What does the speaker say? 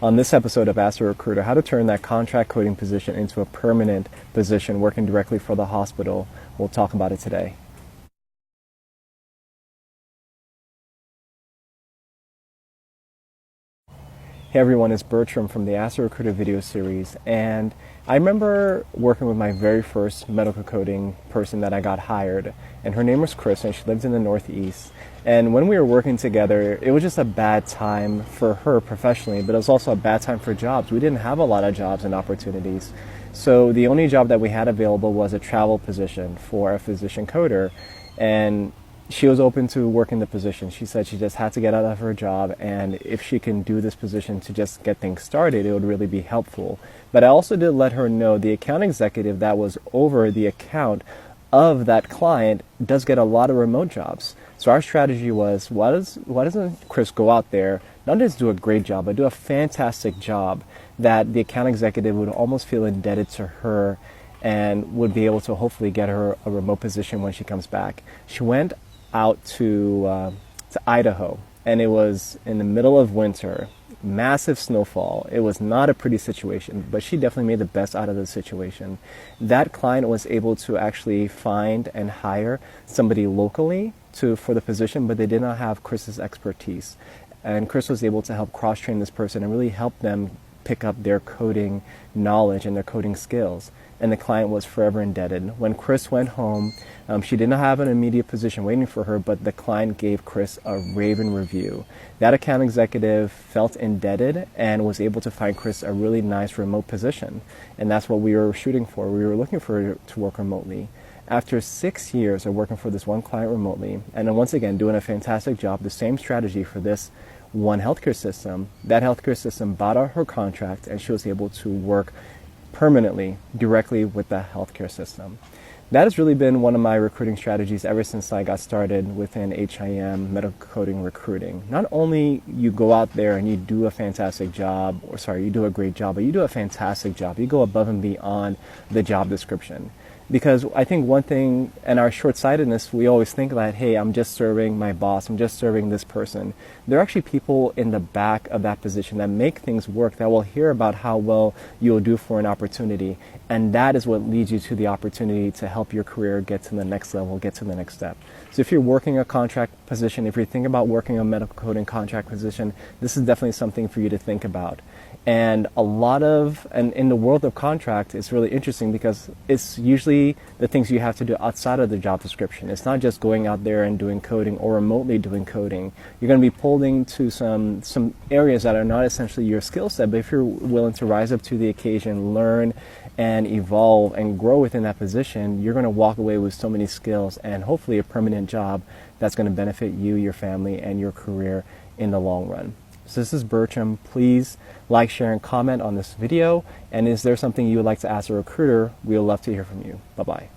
On this episode of Ask a Recruiter, how to turn that contract coding position into a permanent position working directly for the hospital. We'll talk about it today. Hey everyone, it's Bertram from the Ask a Recruiter video series, and I remember working with my very first medical coding person that I got hired, and her name was Chris, and she lived in the Northeast. And when we were working together, it was just a bad time for her professionally, but it was also a bad time for jobs. We didn't have a lot of jobs and opportunities. So the only job that we had available was a travel position for a physician coder, and she was open to working the position. She said she just had to get out of her job, and if she can do this position to just get things started, it would really be helpful. But I also did let her know the account executive that was over the account of that client does get a lot of remote jobs. So our strategy was, why doesn't Chris go out there, not just do a great job, but do a fantastic job that the account executive would almost feel indebted to her and would be able to hopefully get her a remote position when she comes back. She went out to Idaho, and it was in the middle of winter, massive snowfall. It was not a pretty situation, but she definitely made the best out of the situation. That client was able to actually find and hire somebody locally for the position, but they did not have Chris's expertise. And Chris was able to help cross-train this person and really help them pick up their coding knowledge and their coding skills. And the client was forever indebted. When Chris went home, she did not have an immediate position waiting for her, but the client gave Chris a raving review. That account executive felt indebted and was able to find Chris a really nice remote position. And that's what we were shooting for. We were looking for her to work remotely. After 6 years of working for this one client remotely, and then once again doing a fantastic job, the same strategy for this one healthcare system, that healthcare system bought out her contract, and she was able to work permanently directly with the healthcare system. That has really been one of my recruiting strategies ever since I got started within HIM medical coding recruiting. Not only you go out there and you do a fantastic job, you do a great job, but you do a fantastic job. You go above and beyond the job description. Because I think one thing, in our short-sightedness, we always think that, hey, I'm just serving my boss, I'm just serving this person. There are actually people in the back of that position that make things work, that will hear about how well you'll do for an opportunity. And that is what leads you to the opportunity to help your career get to the next level, get to the next step. So if you're working a contract position, if you're thinking about working a medical coding contract position, this is definitely something for you to think about. And in the world of contract, it's really interesting because it's usually the things you have to do outside of the job description. It's not just going out there and doing coding or remotely doing coding. You're going to be pulled into some areas that are not essentially your skill set, but if you're willing to rise up to the occasion, learn and evolve and grow within that position, you're going to walk away with so many skills and hopefully a permanent job that's going to benefit you, your family, and your career in the long run. So this is Bertram. Please like, share, and comment on this video. And is there something you would like to ask a recruiter? We would love to hear from you. Bye-bye.